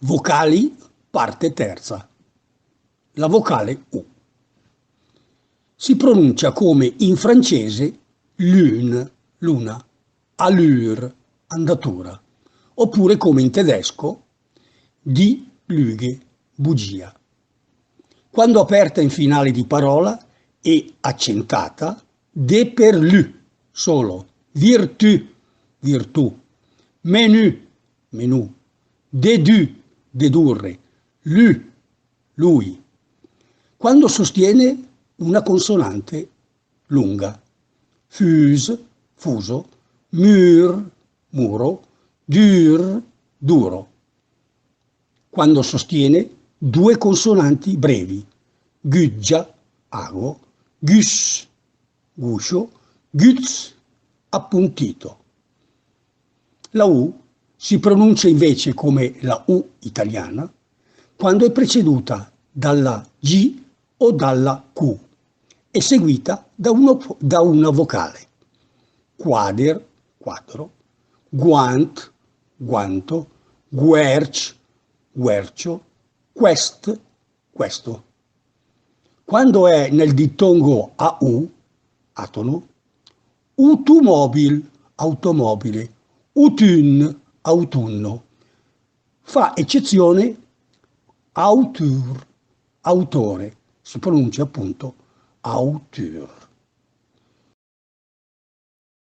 Vocali, parte terza. La vocale U. Si pronuncia come in francese lune, luna, allure, andatura, oppure come in tedesco die Lüge, bugia. Quando aperta in finale di parola e accentata, de per lù, solo, virtù, virtù, menu, menù, dedu, dedurre, lù, lui. Quando sostiene una consonante lunga, fuse, fuso, mur, muro, dur, duro. Quando sostiene due consonanti brevi, guggia, ago, gus, guscio, guz, appuntito. La U si pronuncia invece come la U italiana quando è preceduta dalla G o dalla Q e seguita da una vocale. Quader, quadro, guant, guanto, guerch, guercio, quest, questo. Quando è nel dittongo AU, atono, utumobil, automobile, utun, autunno. Fa eccezione auteur, autore, si pronuncia appunto auteur.